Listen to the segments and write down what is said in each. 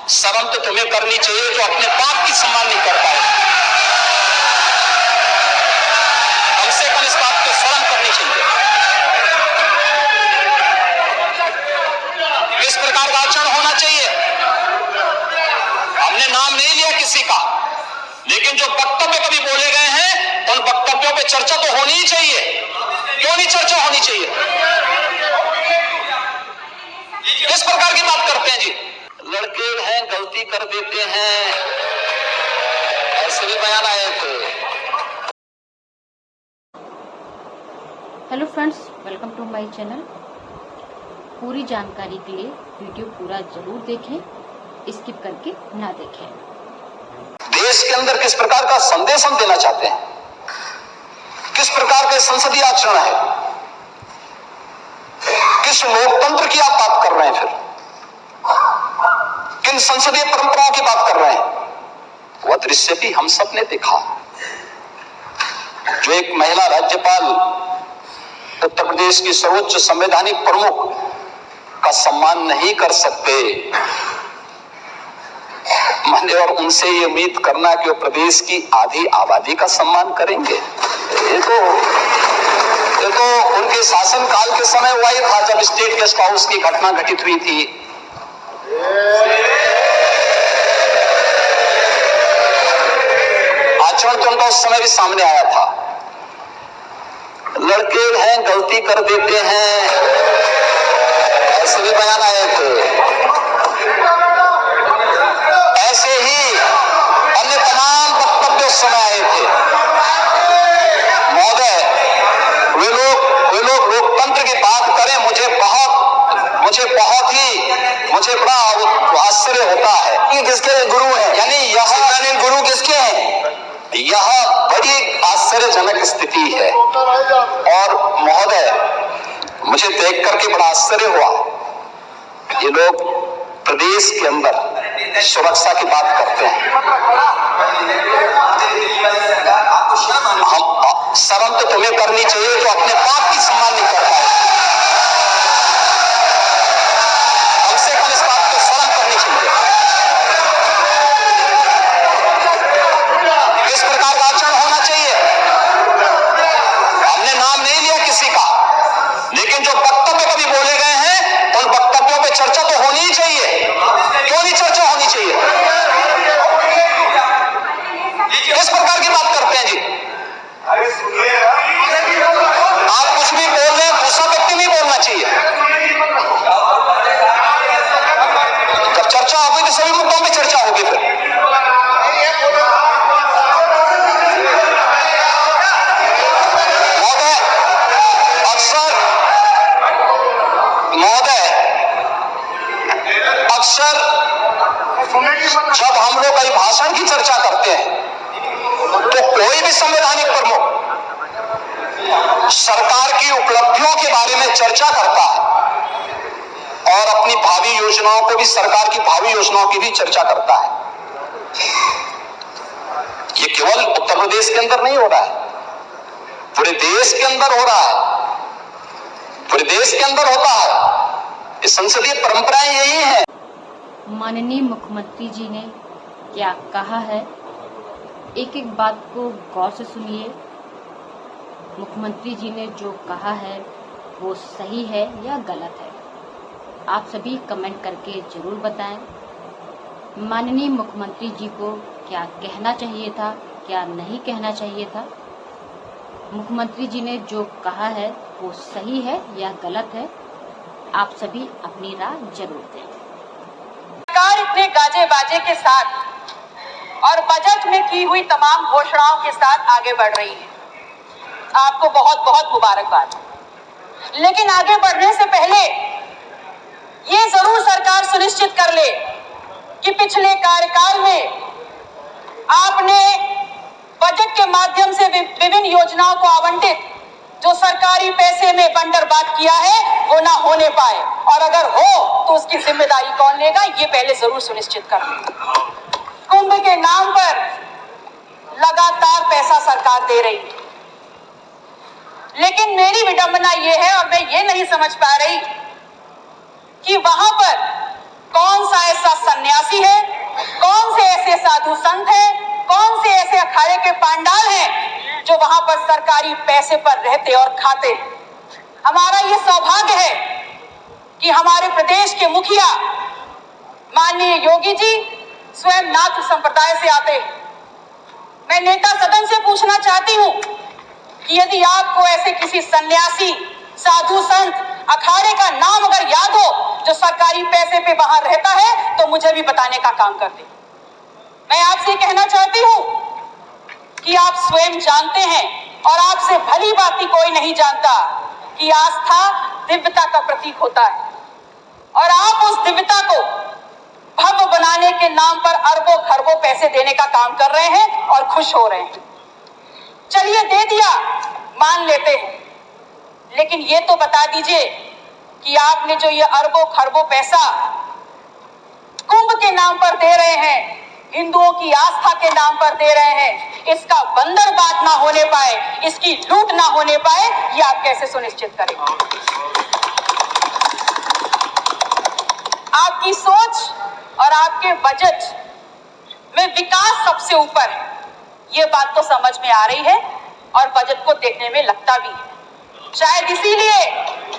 शर्म तो तुम्हें करनी चाहिए जो अपने बाप की सम्मान नहीं कर पाए। कम से कम इस बात को शर्म करनी चाहिए। किस प्रकार का आचरण होना चाहिए? हमने नाम नहीं लिया किसी का, लेकिन जो वक्तव्य कभी बोले गए हैं उन वक्तव्यों पे चर्चा तो होनी ही चाहिए। क्यों नहीं चर्चा होनी चाहिए? किस प्रकार की बात करते हैं जी? लड़के हैं गलती कर देते हैं, ऐसे भी बयान आए थे। Hello friends, welcome to my channel. पूरी जानकारी के लिए वीडियो पूरा जरूर देखें, स्किप करके ना देखें। देश के अंदर किस प्रकार का संदेश हम देना चाहते हैं, किस प्रकार के संसदीय आचरण है, किस लोकतंत्र की आप बात कर रहे हैं, फिर किन संसदीय परंपराओं की बात कर रहे हैं? वह दृश्य भी हम सब ने देखा, जो एक महिला राज्यपाल उत्तर प्रदेश की सर्वोच्च संवैधानिक प्रमुख का सम्मान नहीं कर सकते, मैंने और उनसे ये उम्मीद करना कि वो प्रदेश की आधी आबादी का सम्मान करेंगे। ये तो उनके शासनकाल के समय हुआ ही था, जब स्टेट गेस्ट हाउस की घटना घटित हुई थी। आचरण तो उनका उस समय भी सामने आया था। लड़के हैं गलती कर देते हैं, ऐसे भी बयान आए थे। ऐसे ही अन्य तमाम वक्तव्य उस समय आए थे। महोदय, वे लोग लोकतंत्र की बात करें, मुझे बड़ा आश्चर्य होता है कि किसके गुरु हैं, यानी यह गुरु किसके हैं? यह बड़ी आश्चर्यजनक स्थिति है। और महोदय, मुझे देख करके बड़ा आश्चर्य हुआ, ये लोग प्रदेश के अंदर सुरक्षा की बात करते हैं। शर्म तो तुम्हें करनी चाहिए जो अपने बाप की सम्मान नहीं कर पाए। कम से कम इस बात को शर्म करनी चाहिए। किस प्रकार का आचरण होना चाहिए? हमने नाम नहीं लिया किसी का, लेकिन जो वक्तव्य कभी बोले गए हैं उन वक्तव्यों पे चर्चा तो होनी ही चाहिए। क्यों नहीं चर्चा होनी चाहिए? किस प्रकार की बात करते हैं जी? आप कुछ भी बोल रहे हैं, दूसरा व्यक्ति नहीं बोलना चाहिए। जब चर्चा होगी तो सभी मुद्दों पे चर्चा होगी। फिर अक्सर जब हम लोग कई भाषण की चर्चा करते हैं तो कोई भी संवैधानिक प्रमुख सरकार की उपलब्धियों के बारे में चर्चा करता है और अपनी भावी योजनाओं को भी, सरकार की भावी योजनाओं की भी चर्चा करता है। ये केवल उत्तर प्रदेश के अंदर नहीं हो रहा है, पूरे देश के अंदर हो रहा है, पूरे देश के अंदर होता है। ये संसदीय परंपराएं यही है। माननीय मुख्यमंत्री जी ने क्या कहा है, एक एक बात को गौर से सुनिए। मुख्यमंत्री जी ने जो कहा है वो सही है या गलत है, आप सभी कमेंट करके जरूर बताएं। माननीय मुख्यमंत्री जी को क्या कहना चाहिए था, क्या नहीं कहना चाहिए था? मुख्यमंत्री जी ने जो कहा है वो सही है या गलत है, आप सभी अपनी राय जरूर दें। सरकार इतने गाजे बाजे के साथ और बजट में की हुई तमाम घोषणाओं के साथ आगे बढ़ रही है, आपको बहुत बहुत मुबारकबाद। लेकिन आगे बढ़ने से पहले ये जरूर सरकार सुनिश्चित कर ले कि पिछले कार्यकाल में आपने बजट के माध्यम से विभिन्न योजनाओं को आवंटित जो सरकारी पैसे में बंदरबांट किया है वो ना होने पाए, और अगर हो तो उसकी जिम्मेदारी कौन लेगा, ये पहले जरूर सुनिश्चित कर लें। कुंभ के नाम पर लगातार पैसा सरकार दे रही है, लेकिन मेरी विडंबना ये है और मैं ये नहीं समझ पा रही कि वहां पर कौन सा ऐसा सन्यासी है साधु संत हैं, कौन से ऐसे अखाड़े के पांडाल हैं जो वहां पर सरकारी पैसे पर रहते और खाते हैं। हमारा ये सौभाग्य है कि हमारे प्रदेश के मुखिया माननीय योगी जी स्वयं नाथ संप्रदाय से आते हैं। मैं नेता सदन से पूछना चाहती हूं कि यदि आपको ऐसे किसी सन्यासी, साधु संत, अखाड़े का नाम अगर याद हो जो सरकारी पैसे पे वहां रहता है तो मुझे भी बताने का काम कर दे। मैं आपसे कहना चाहती हूं कि आप स्वयं जानते हैं और आपसे भली भांति कोई नहीं जानता कि आस्था दिव्यता का प्रतीक होता है और आप उस दिव्यता को भव्य बनाने के नाम पर अरबों खरबों पैसे देने का काम कर रहे हैं और खुश हो रहे हैं। चलिए दे दिया, मान लेते हैं, लेकिन ये तो बता दीजिए कि आपने जो ये अरबों खरबों पैसा कुंभ के नाम पर दे रहे हैं, हिंदुओं की आस्था के नाम पर दे रहे हैं, इसका बंदरबाद ना होने पाए, इसकी लूट ना होने पाए, ये आप कैसे सुनिश्चित करेंगे? आपकी सोच और आपके बजट में विकास सबसे ऊपर है, ये बात तो समझ में आ रही है और बजट को देखने में लगता भी है। शायद इसीलिए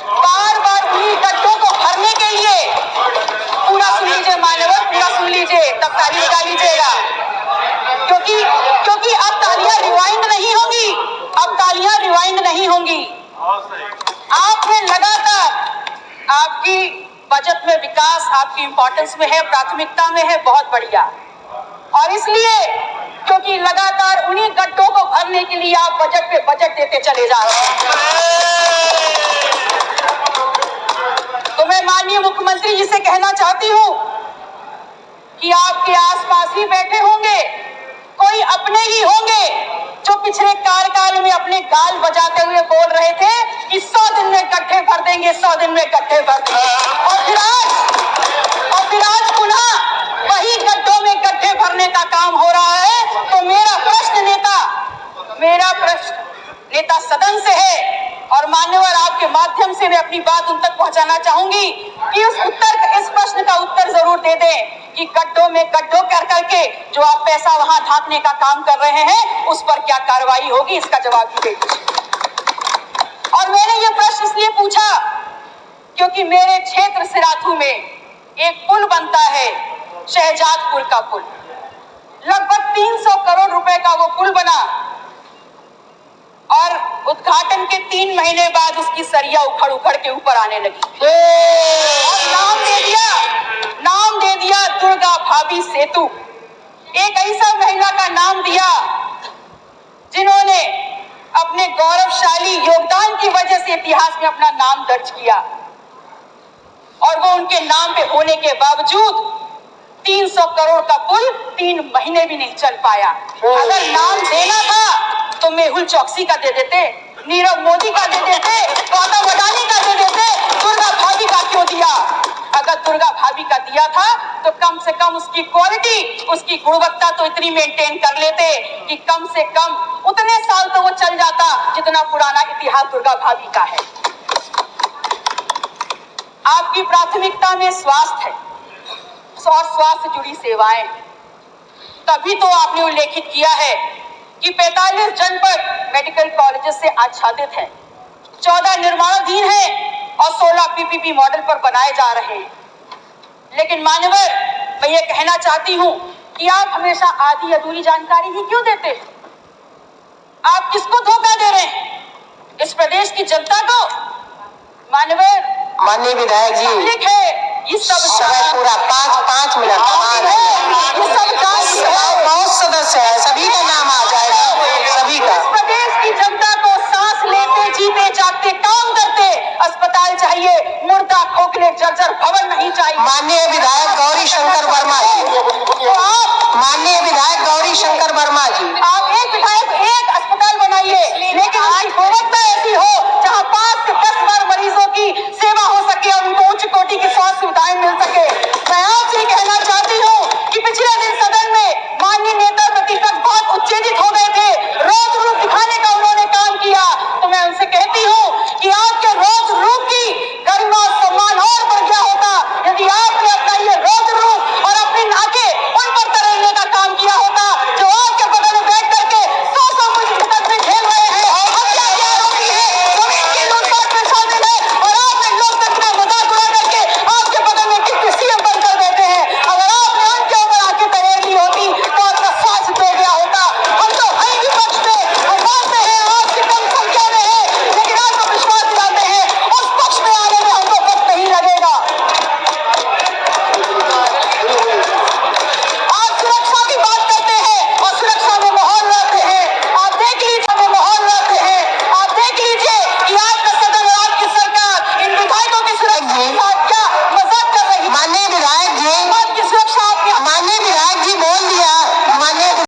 बार बार उन्हीं गड्ढों को भरने के लिए, पूरा सुन लीजिए मान्यवर, पूरा सुन लीजिए, तब ताली बजा लीजिएगा, क्योंकि अब तालियां रिवाइंड नहीं होंगी, अब तालियां रिवाइंड नहीं होंगी। आपने लगातार, आपकी बजट में विकास आपकी इंपॉर्टेंस में है, प्राथमिकता में है, बहुत बढ़िया। और इसलिए क्योंकि लगातार उन्हीं गड्ढों को भरने के लिए आप बजट पे बजट देते चले जा रहे हैं। तो मैं माननीय मुख्यमंत्री जी से कहना चाहती हूं कि आपके आसपास ही बैठे होंगे कोई अपने ही होंगे जो पिछले कार्यकाल में अपने गाल बजाते हुए बोल रहे थे कि 100 दिन में गड्ढे भर देंगे, 100 दिन में गड्ढे भर देंगे, और फिर आज पुनः वही गड्ढों में गड्ढे भरने का काम हो रहा है। तो मेरा प्रश्न नेता सदन से है और मान्यवर आपके माध्यम से मैं अपनी बात उन तक पहुंचाना चाहूंगी कि इस प्रश्न का उत्तर जरूर दे दें कि गड्ढों में गड्ढों कर करके जो आप पैसा वहां ढांकने का काम कर रहे हैं उस पर क्या कार्रवाई होगी, इसका जवाब भी दे दीजिए। और मैंने ये प्रश्न इसलिए पूछा क्योंकि मेरे क्षेत्र सिराथू में एक पुल बनता है, शहजादपुर का पुल, लगभग 300 करोड़ रुपए का वो पुल बना और उद्घाटन के 3 महीने बाद उसकी सरिया उखड़ के ऊपर आने लगी और नाम दे दिया दुर्गा भाभी सेतु। एक ऐसा महिला का नाम दिया जिन्होंने अपने गौरवशाली योगदान की वजह से इतिहास में अपना नाम दर्ज किया और वो उनके नाम पे होने के बावजूद 300 करोड़ का पुल 3 महीने भी नहीं चल पाया। अगर नाम देना था तो मेहुल चौकसी का दे देते, नीरव मोदी का दे देते, गौतम अडानी का दे देते, दुर्गा भाभी का क्यों दिया? अगर दुर्गा भाभी का दिया था तो कम से कम उसकी क्वालिटी, उसकी गुणवत्ता तो इतनी मेंटेन कर लेते कि कम से कम उतने साल तो वो चल जाता जितना पुराना इतिहास दुर्गा भाभी का है। आपकी प्राथमिकता में स्वास्थ्य है और स्वास्थ्य से जुड़ी सेवाएं, तभी तो आपने उल्लेखित किया है कि 45 जनपद मेडिकल कॉलेजेस से आच्छादित हैं, 14 निर्माणाधीन हैं और 16 पीपीपी मॉडल पर बनाए जा रहे हैं। लेकिन मान्यवर, मैं ये कहना चाहती हूं कि आप हमेशा आधी अधूरी जानकारी ही क्यों देते हैं? आप किसको धोखा दे रहे हैं? इस प्रदेश की जनता को? मान्यवर, माननीय विधायक जी, ये सब समय पूरा 5 मिनट ये सब बहुत सदस्य है, सभी का नाम आ जाएगा, सभी का। इस प्रदेश की जनता को सांस लेते जीते जागते काम करते अस्पताल चाहिए, मुर्दा खोखले जर्जर भवन नहीं चाहिए। माननीय विधायक